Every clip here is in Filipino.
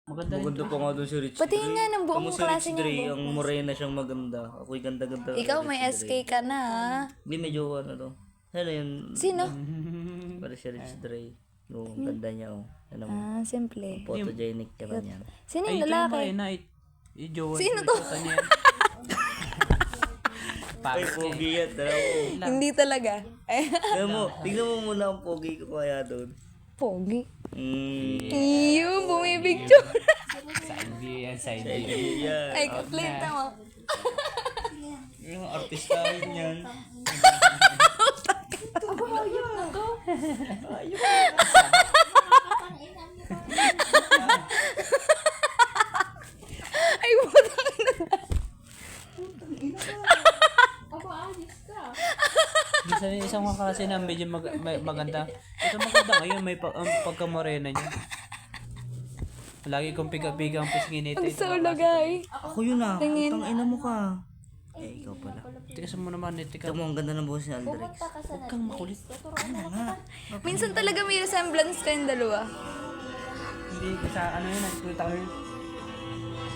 Maganda pa nga doon si Rich Patingin nga ng buong Kamu si klase Rich niya, Dre, buong ang morena siyang maganda. Ako'y ganda-ganda. Ikaw may Rich SK Dre. ka na ha? Hindi, medyo ano to. Ano yun? Sino? Para si Rich Dre. Oo, ang ganda niya oh. Ano mo? Simple. Photogenic ka ba niyan? Sino yung lalaki? Sino to? Ay, pogi yan. Dalawa. Hindi talaga. Tignan mo muna ang pogi ko kaya doon. Pogi. Mm. Bumibigture. Sa yan. Ay, complaint mo. Yung artistahin yan. Ay, putang ina. Minsan yung isang kaklase na medyo maganda. Ito maganda ngayon, may pagkamorena niya. Lagi kong piga-piga ang pisngin nito. Ang solo, guy. Ako yun ah. Utang ina mo ka. Eh, ikaw pala. Tikas mo naman nito ka. Ikaw mo ang ganda ng boses ni Aldrix. Huwag kang makulit. Ano nga? Minsan talaga may resemblance kayong dalawa. Hindi ka sa ano yun, nagkulit ako yun.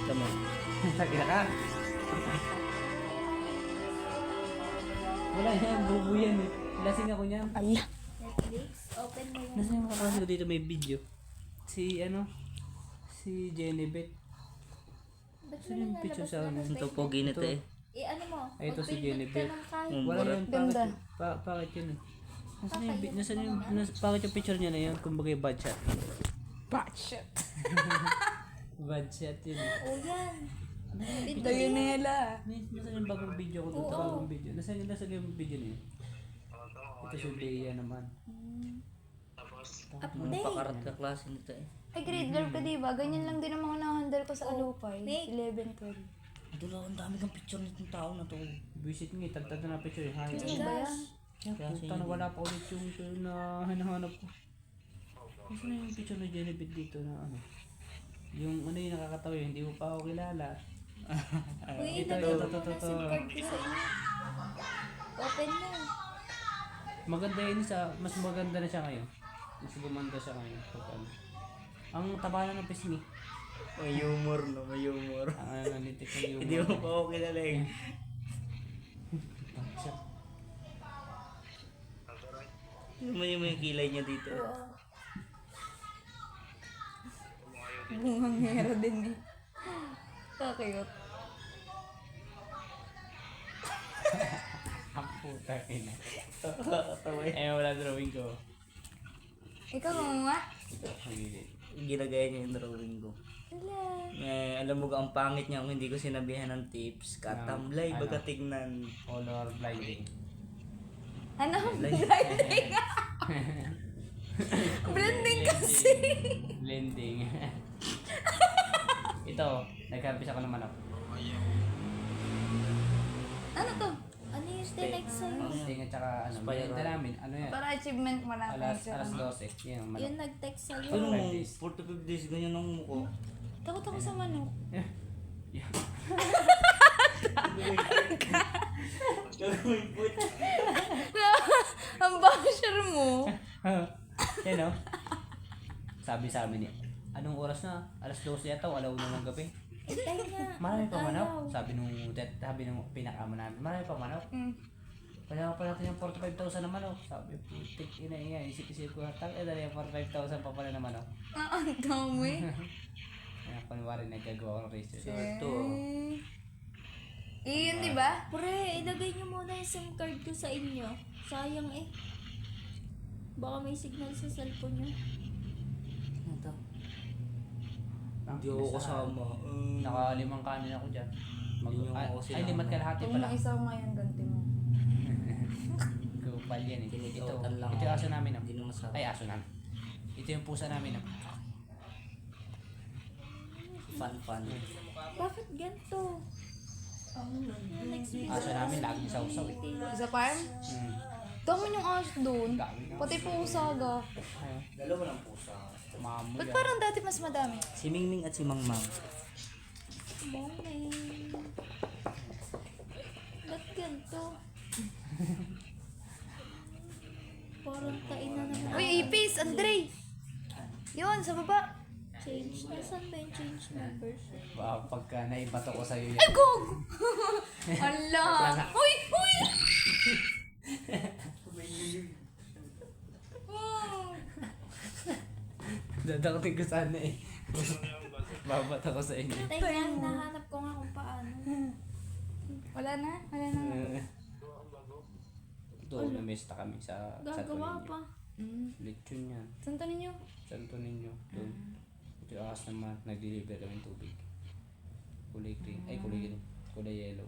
Tama. Sakina ka. Wala yan, bubu yan eh. Lasing ako niyan. Ala. Nasa yung kaklase ko dito may video. Si si Jenny-Bet. Saan yung picture sa ano? Ito pogi nito eh. ano mo? Ay, ito si Jenny-Bet. Kahit Wala yan, Ganda. bakit yun eh? Bakit yung picture niya na yun? Kumbaga yung bad shot. Bad shit. Bad shot yun eh. o yan. Dayonela. Nasaan yung bagong video ko dito? Bagong video. Nasaan yung video niya? Ito si Bea naman. Mga pakarat ka klase nito eh. Ay, grade girl ka diba? Ganyan lang din ang mga na-handle ko sa Alupay. Nick. 11, 12. Ito lang, ang dami kang picture nitong tao na to. Visit nga, tagtad na picture eh. Hi. Ano ba yan? Puta na wala pa ulit yung na hinahanap ko. Kasi na yung picture na Jennifer dito na ano. Yung ano yung nakakatawa yun, hindi mo pa ako kilala. Uy, Ito. nagawin mo na SIM card ko sa inyo. Open mo. Maganda yun mas maganda na siya ngayon. Mas gumanda siya ngayon. Pag ano. Ang taba na ng pisngi. May humor no, may humor. Ang nanitik ng yung Hindi mo pa ako kilala eh. Yung may kilay niya dito. Bungang hero din eh. Kakayot. Ang puta ina. Eh wala drawing ko. Ikaw nga. Ang gilid. Ginagaya niya yung drawing ko. Alam mo ang pangit niya kung hindi ko sinabihan ng tips. Katamlay, Ano? baga tignan. Color blinding. Ano? Blending. Blending kasi. Blending. Ito, nag-harvest ako ng manok. Ano to? Ano yung stinex sa'yo? Sting at saka ano, Spiral. binenta namin, ano yan? Para achievement mo na. Alas 12, yan ang manok. Yung nag-text sa'yo. Ano, 45 days. 45 days ganyan ang muko. Takot ako sa manok. Yeah. Gagawin po. Ang basher mo. Yan o. Sabi sa amin eh, anong oras na? Alas 12 yata o alaw na ng gabi. Itay nga. Marami pa manok. Sabi nung pinakama namin, marami pa manok. Kaya pa natin yung 45,000 na manok. Sabi, putik ina iya, isip-isip ko, tang ina yung 45,000 pa pala na manok. Ang dami. Kaya panwari nagagawa ko ng research. Ito. Iyon, di ba? Pre, ilagay niyo muna yung SIM card ko sa inyo. Sayang eh. Baka may signal sa cellphone niyo. Ito. Hindi ako kasama. Naka-5 kanin ako dyan. Hindi nyo ako Ay, 5 kalahati Kung pala. may isa ngayon, ganti mo. Kupal yan eh. Tinitotan lang Ito yung ako. aso namin. Hindi na masarap. Ay, aso namin. Ito yung pusa namin. Fun. Bakit ganito? Aso namin, laging sausaw eh. Sa farm? Dami yung aso doon. Dami na. Pati po usaga. Ayun. Dalawa ng pusa. Mamoy Ba't yan. parang dati mas madami? Si Mingming at si Mangmang. Morning. Ba't ganito? Parang tain na naman. Uy, ipis! Andre! Yun, sa baba. Change. Nasaan ba yung change membership? Baka pagka naibato ko sa'yo yan. Ay, gog! Ala! Uy! Uy! Oh. Dadakating ko sana eh. Babato ko sa inyo. Teka, hinahanap ko nga kung paano. Wala na? Wala na. Doon, na-miss na kami sa Santo Gagawa Niño. pa. Lechon yan. Santo ninyo? Santo Niño. Doon. Ito yung akas naman, nag-deliver kami ng tubig. Kulay green. Ay, kulay green. Kulay yellow.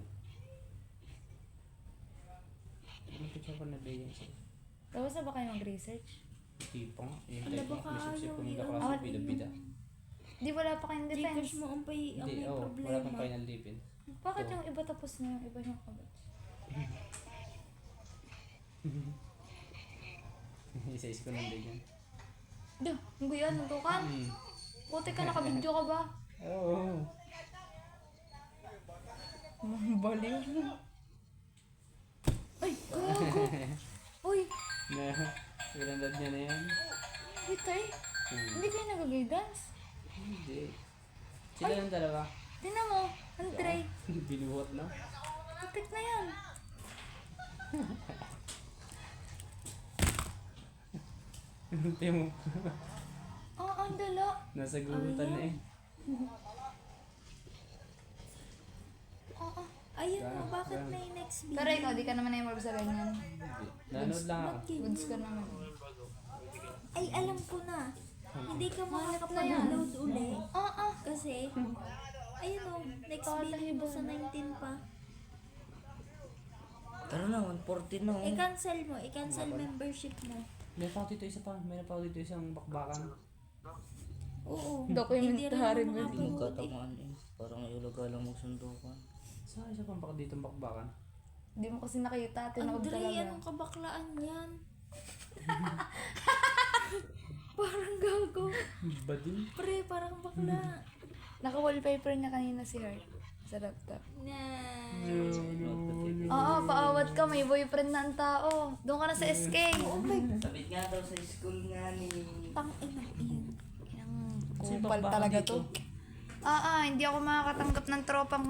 Ano ko siya pa nabigyan siya? Tapos na ba kayo mag-research? Hindi pa nga. Yung Ala, type baka ng isip-isip ko ayaw ng i-ano. kaklase, bida-bida. Di wala pa kayong Gcash defense. mo ang may Hindi, oo. Wala problema. pang final defense. Bakit yung iba tapos na yung iba yung kabatch? Isa-is ko lang din yan. Duh, ang guyan, nantukan. Puti ka, nakabidyo ka ba? Oo. Baliw. Ay, gago. Uy, Na, pinandad niya na yan. wait ay. Hindi kayo nag-guidance? Hindi. Sila lang dalawa. Tingnan mo, Andre. Binuhot na. Putik na yan. Tiyo mo. Ang dala. Nasa gurutan na eh. Ayun mo, bakit may next video? Pero ikaw, di ka naman na yung sa ganyan. Nanood lang ako. Goods ka naman. Ay, alam ko na. Hindi ka na yan. makakapag-load uli. Ah. Kasi, ayun o, next video mo sa 19 pa. Tara na, 114 na. I-cancel mo, i-cancel membership mo. May pa dito isa pa. May pa dito isang bakbakan. Oo. Dokumentary mo. Hindi magkatamaan eh. Parang iulaga lang magsundukan. Saan isa pang baka dito ang bakbakan? Hindi mo kasi nakita, tinood Andre, talaga. anong kabaklaan yan? Parang gago. Ba din? Pre, parang bakla. Naka-wallpaper niya kanina si Heart sa laptop. Na. Oo, paawat ka, may boyfriend na ang tao. Doon ka na sa SK. Sabit nga daw sa school nga ni... Tang ina iyan. Kupal talaga to. Hindi ako makakatanggap ng tropang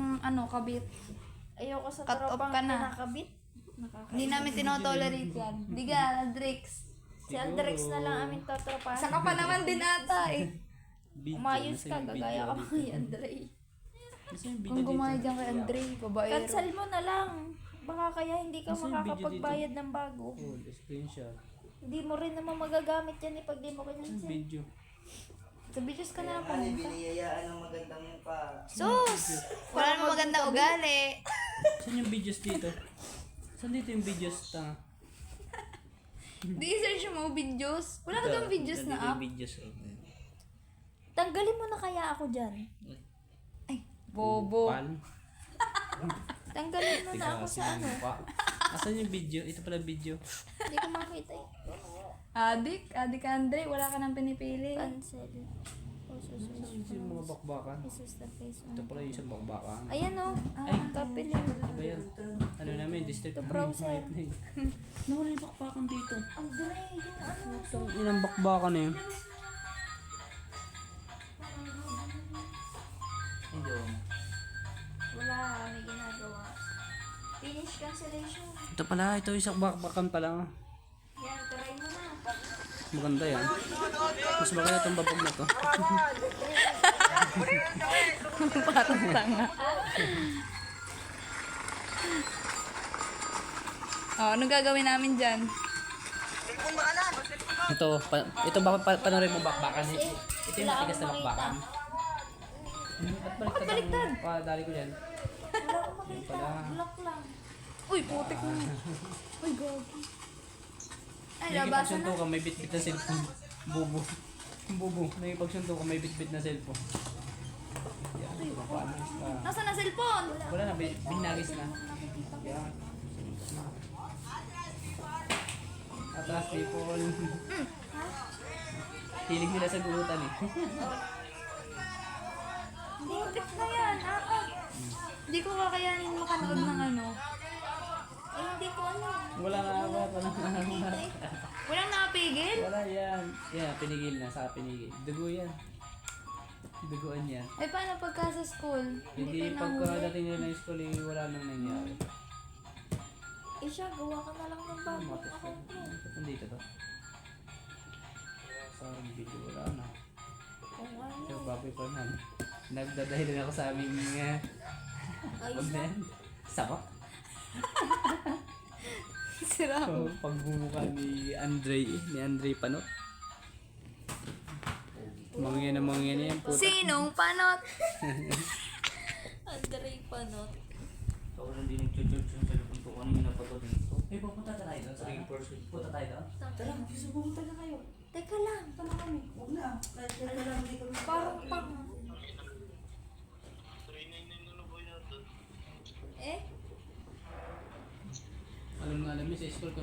kabit. Ayoko sa Cut off tropang ka na. kinakabit. Hindi namin tinotolerate yan. Di ka, Aldrix. Si Aldrex na lang amin totropahan. Saka pa naman din ata eh. Umayos ka, gagaya ka kay Andre. Kung gumaya dyan kay Andre, babaero. Cancel mo na lang. Baka kaya hindi ka Kasi yung video makakapagbayad ng bago. Oh, screenshot. Hindi mo rin naman magagamit yan pag di mo Yung kinansin. video. Sa videos ka na lang Ano pumunta. biniyayaan ng magandang mukha? Sus! Wala namang magandang ugali. Saan yung videos dito? Saan dito yung videos? Tanga. Di search mo videos. Wala ka bang videos na app? Videos oh. Tanggalin mo na kaya ako dyan. Ay, bobo. Pal. Tanggalin mo na ako sa ano. Asan yung video? Ito pala video. Hindi ko makita eh. Adik Andre, wala ka nang pinipili. Cancel. Oh, Ito yung mga bakbakan. This is the face. Ito pala yung isang bakbakan. Ayan o. Ay, kapili. Diba yan? Ano namin? District The browser. Nawala yung bakbakan dito. Andre, yung ano. Itong ilang bakbakan eh. Hindi oh. Wala, may ginagawa. Finish cancellation. Ito pala, ito isang bakbakan pala. Yan, try mo na. Maganda yan. Mas maganda itong babag na to. Parang tanga. Anong gagawin namin dyan? Ito panorin mo bakbakan. Ito yung matigas na bakbakan. Ba't baliktad? Padali ko yan. Wala akong makita. Block lang. Uy, putik mo. Uy, gogi. Ay, May labasan ipagsunto na. ka, may bitbit na cellphone. Bubo. Bubo. May ipagsunto ka, may bitbit na cellphone. Yan, paano ka? Nasaan na cellphone? Wala na, binagis na. Yan. Atras people. Hilig nila sa gulutan eh. Putik na yan. Hindi ko kakayanin makanood ng ano. Eh, hindi ko alam. Wala na ako. Walang nakapigil? Wala yan. Yan, pinigil na. Sa pinigil. Dugo yan. duguan niya. Eh, paano pagka sa school? Hindi kayo nahuli? pagkadating nila ng school, eh, wala nang nangyari. Eh siya, gawa ka na lang ng bagong account mo. Ba't nandito to? Sorry, video wala na. Kung ano. Yung baboy ko na. Nagdadahilan ako sa aming Ayos na. sabak. Sira So, pagbumuka ni Andre Panot. Mangyan na yan po. Sinong panot? Andre Panot. Ako lang din nag-chuchurch yung cellphone ko kanina pa to dito. Eh, pupunta tayo doon sa 3%. Punta tayo doon. Tara, pupunta na kayo. teka lang. Tama kami. Huwag na. Kahit kailan lang hindi kami. Parang pang... Eh? Alam nga namin sa school ko